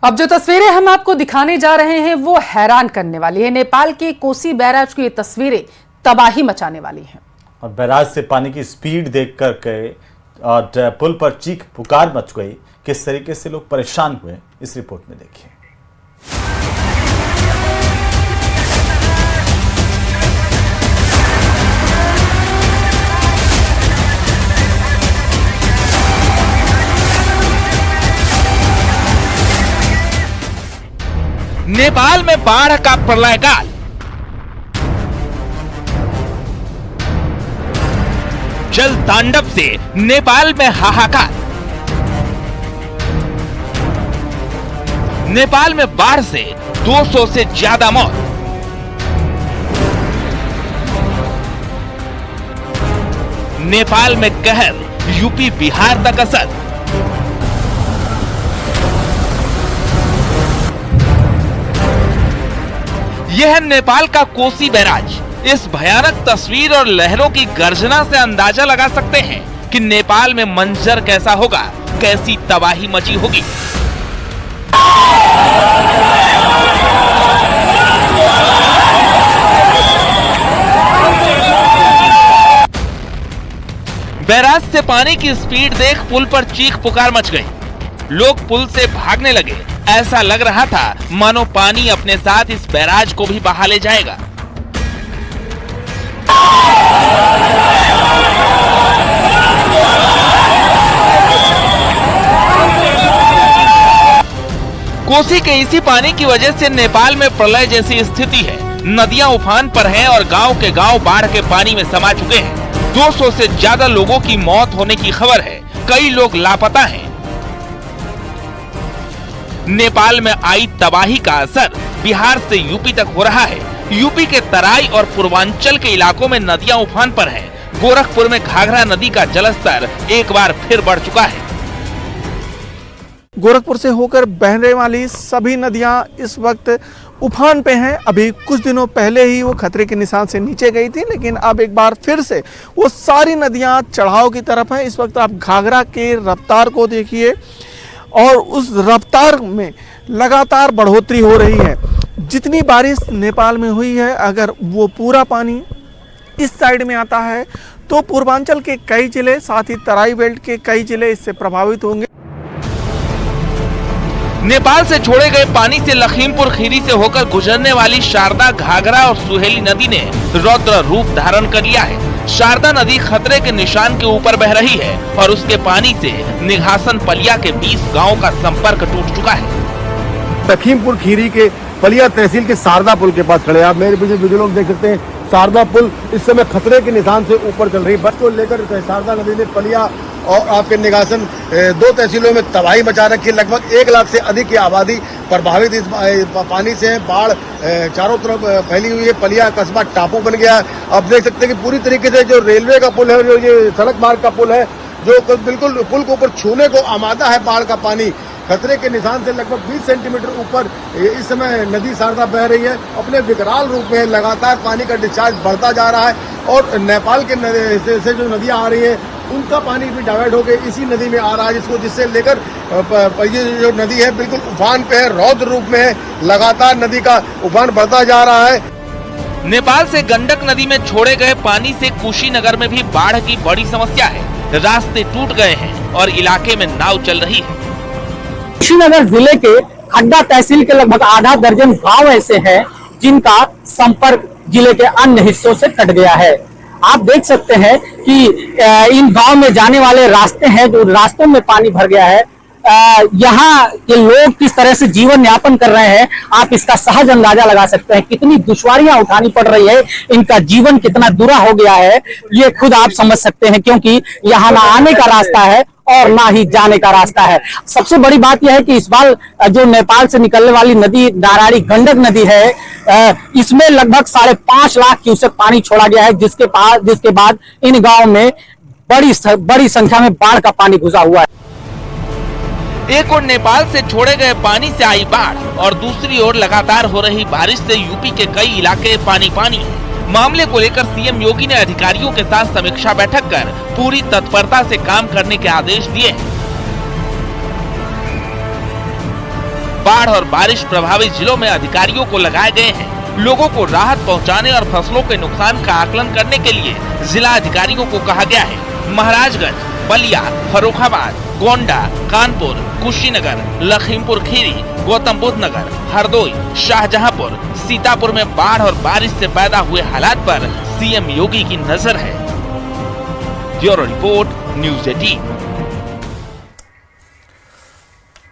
अब जो तस्वीरें हम आपको दिखाने जा रहे हैं वो हैरान करने वाली है। नेपाल के कोसी बैराज की ये तस्वीरें तबाही मचाने वाली हैं। और बैराज से पानी की स्पीड देखकर के और पुल पर चीख पुकार मच गई। किस तरीके से लोग परेशान हुए इस रिपोर्ट में देखिए। नेपाल में बाढ़ का प्रलयकाल। जल तांडव से नेपाल में हाहाकार। नेपाल में बाढ़ से 200 से ज्यादा मौत। नेपाल में कहर, यूपी बिहार तक असर। यह है नेपाल का कोसी बैराज। इस भयानक तस्वीर और लहरों की गर्जना से अंदाजा लगा सकते हैं कि नेपाल में मंजर कैसा होगा, कैसी तबाही मची होगी। बैराज से पानी की स्पीड देख पुल पर चीख पुकार मच गई। लोग पुल से भागने लगे। ऐसा लग रहा था मानो पानी अपने साथ इस बैराज को भी बहा ले जाएगा। कोसी के इसी पानी की वजह से नेपाल में प्रलय जैसी स्थिति है। नदियां उफान पर हैं और गांव के गांव बाढ़ के पानी में समा चुके हैं। 200 से ज्यादा लोगों की मौत होने की खबर है। कई लोग लापता हैं। नेपाल में आई तबाही का असर बिहार से यूपी तक हो रहा है। यूपी के तराई और पूर्वांचल के इलाकों में नदियां उफान पर हैं। गोरखपुर में घाघरा नदी का जलस्तर एक बार फिर बढ़ चुका है। गोरखपुर से होकर बहने वाली सभी नदियां इस वक्त उफान पे हैं। अभी कुछ दिनों पहले ही वो खतरे के निशान से नीचे गई थी, लेकिन अब एक बार फिर से वो सारी नदियां चढ़ाव की तरफ हैं। इस वक्त आप घाघरा के रफ्तार को देखिए और उस रफ्तार में लगातार बढ़ोतरी हो रही है। जितनी बारिश नेपाल में हुई है, अगर वो पूरा पानी इस साइड में आता है तो पूर्वांचल के कई जिले, साथ ही तराई बेल्ट के कई जिले इससे प्रभावित होंगे। नेपाल से छोड़े गए पानी से लखीमपुर खीरी से होकर गुजरने वाली शारदा, घाघरा और सुहेली नदी ने रौद्र रूप धारण कर लिया है। शारदा नदी खतरे के निशान के ऊपर बह रही है और उसके पानी से निघासन पलिया के 20 गांवों का संपर्क टूट चुका है। लखीमपुर खीरी के पलिया तहसील के शारदा पुल के पास खड़े हैं। आप मेरे पीछे वीडियो लोग देख सकते हैं। शारदा पुल इस समय खतरे के निशान से ऊपर चल रही है। बस को लेकर शारदा नदी ने पलिया और आपके निघासन 2 तहसीलों में तबाही मचा रखी है। लगभग 1 लाख से अधिक की आबादी प्रभावित इस पानी से। बाढ़ चारों तरफ फैली हुई है। पलिया कस्बा टापू बन गया। आप देख सकते हैं कि पूरी तरीके से जो रेलवे का पुल है, जो ये सड़क मार्ग का पुल है, जो बिल्कुल पुल को ऊपर छूने को आमादा है बाढ़ का पानी। खतरे के निशान से लगभग 20 सेंटीमीटर ऊपर इस समय नदी शारदा बह रही है। अपने विकराल रूप में लगातार पानी का डिस्चार्ज बढ़ता जा रहा है और नेपाल के से जो नदियां आ रही है उनका पानी भी डाइवर्ट होकर इसी नदी में आ रहा है, जिससे लेकर ये जो नदी है बिल्कुल उफान पे है, रौद्र रूप में है। लगातार नदी का उफान बढ़ता जा रहा है। नेपाल से गंडक नदी में छोड़े गए पानी से कुशीनगर में भी बाढ़ की बड़ी समस्या है। रास्ते टूट गए हैं और इलाके में नाव चल रही है। कुशीनगर जिले के खड्डा तहसील के लगभग आधा दर्जन गांव ऐसे हैं जिनका संपर्क जिले के अन्य हिस्सों से कट गया है। आप देख सकते हैं कि इन गांव में जाने वाले रास्ते हैं, जो रास्तों में पानी भर गया है। यहाँ के लोग किस तरह से जीवन यापन कर रहे हैं, आप इसका सहज अंदाजा लगा सकते हैं। कितनी दुश्वारियां उठानी पड़ रही है, इनका जीवन कितना बुरा हो गया है, ये खुद आप समझ सकते हैं। क्योंकि यहाँ ना आने का रास्ता है और ना ही जाने का रास्ता है। सबसे बड़ी बात यह है कि इस बार जो नेपाल से निकलने वाली नदी नारायणी गंडक नदी है, इसमें लगभग 5.5 लाख क्यूसेक पानी छोड़ा गया है, जिसके बाद इन गाँव में बड़ी संख्या में बाढ़ का पानी घुसा हुआ है। एक ओर नेपाल से छोड़े गए पानी से आई बाढ़ और दूसरी ओर लगातार हो रही बारिश से यूपी के कई इलाके पानी है। मामले को लेकर सीएम योगी ने अधिकारियों के साथ समीक्षा बैठक कर पूरी तत्परता से काम करने के आदेश दिए। बाढ़ और बारिश प्रभावित जिलों में अधिकारियों को लगाए गए हैं। लोगों को राहत पहुंचाने और फसलों के नुकसान का आकलन करने के लिए जिला अधिकारियों को कहा गया है। महाराजगंज, बलिया, फर्रुखाबाद, गोंडा, कानपुर, कुशीनगर, लखीमपुर खीरी, गौतम बुद्ध नगर, हरदोई, शाहजहांपुर, सीतापुर में बाढ़ और बारिश से पैदा हुए हालात पर सीएम योगी की नजर है। Bureau report, news 18।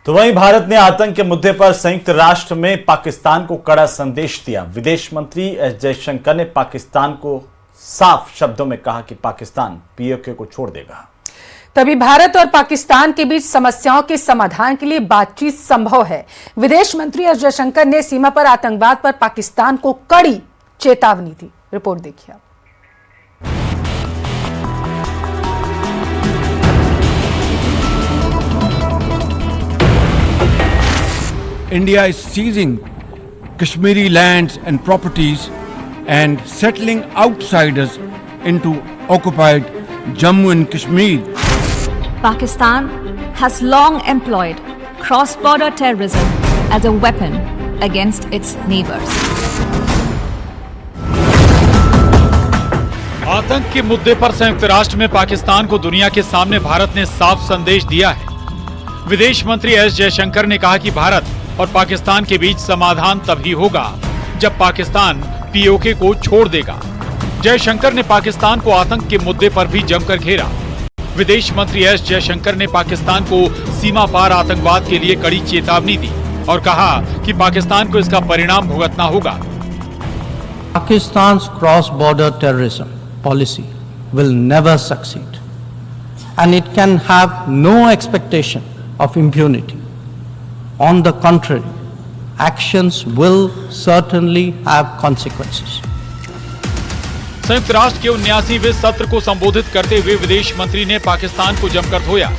तो वहीं भारत ने आतंक के मुद्दे पर संयुक्त राष्ट्र में पाकिस्तान को कड़ा संदेश दिया। विदेश मंत्री एस जयशंकर ने पाकिस्तान को साफ शब्दों में कहा कि पाकिस्तान पीओके को छोड़ देगा। तभी भारत और पाकिस्तान के बीच समस्याओं के समाधान के लिए बातचीत संभव है। विदेश मंत्री एस जयशंकर ने सीमा पर आतंकवाद पर पाकिस्तान को कड़ी चेतावनी दी। रिपोर्ट देखिए। India is seizing Kashmiri lands and properties and settling outsiders into occupied Jammu and Kashmir. Pakistan has long employed cross-border terrorism as a weapon against its neighbors. आतंक के मुद्दे पर संयुक्त राष्ट्र में पाकिस्तान को दुनिया के सामने भारत ने साफ संदेश दिया है। विदेश मंत्री एस जयशंकर ने कहा कि भारत और पाकिस्तान के बीच समाधान तभी होगा जब पाकिस्तान पीओके को छोड़ देगा। जयशंकर ने पाकिस्तान को आतंक के मुद्दे पर भी जमकर घेरा। विदेश मंत्री एस जयशंकर ने पाकिस्तान को सीमा पार आतंकवाद के लिए कड़ी चेतावनी दी और कहा कि पाकिस्तान को इसका परिणाम भुगतना होगा। Pakistan's cross-border terrorism policy will never succeed, and it can have no expectation of impunity. On the contrary, actions will certainly have consequences. संयुक्त राष्ट्र के 79वें सत्र को संबोधित करते हुए विदेश मंत्री ने पाकिस्तान को जमकर धोया।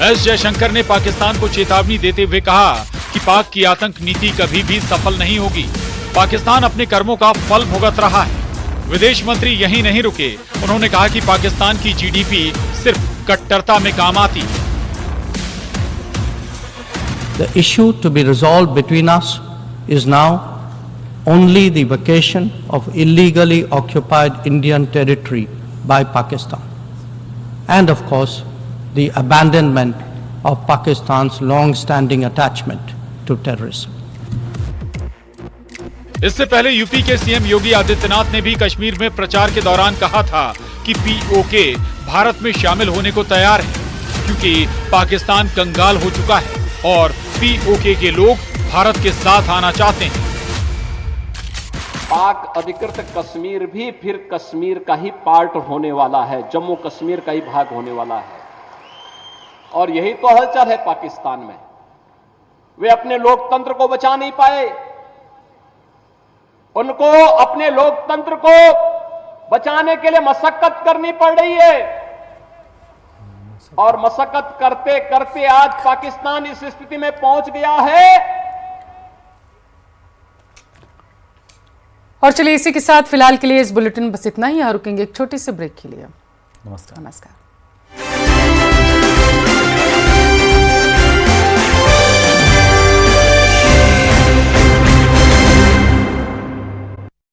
एस जयशंकर ने पाकिस्तान को चेतावनी देते हुए कहा कि पाक की आतंक नीति कभी भी सफल नहीं होगी। पाकिस्तान अपने कर्मों का फल भुगत रहा है। विदेश मंत्री यहीं नहीं रुके, उन्होंने कहा कि पाकिस्तान की जीडीपी सिर्फ कट्टरता में काम आती है। The issue to be resolved between us is now only the vacation of illegally occupied Indian territory by Pakistan, and of course the abandonment of Pakistan's long-standing attachment to terrorism. इससे पहले UP के CM Yogi Adityanath ने भी कश्मीर में प्रचार के दौरान कहा था कि पीओके भारत में शामिल होने को तैयार है, क्योंकि पाकिस्तान कंगाल हो चुका है और पीओके के लोग भारत के साथ आना चाहते हैं। पाक अधिकृत कश्मीर भी फिर कश्मीर का ही पार्ट होने वाला है, जम्मू कश्मीर का ही भाग होने वाला है। और यही तो हलचल है पाकिस्तान में। वे अपने लोकतंत्र को बचा नहीं पाए। उनको अपने लोकतंत्र को बचाने के लिए मशक्कत करनी पड़ रही है, और मशक्कत करते करते आज पाकिस्तान इस स्थिति में पहुंच गया है। और चलिए इसी के साथ फिलहाल के लिए इस बुलेटिन बस इतना ही। यहाँ रुकेंगे एक छोटे से ब्रेक के लिए। नमस्कार।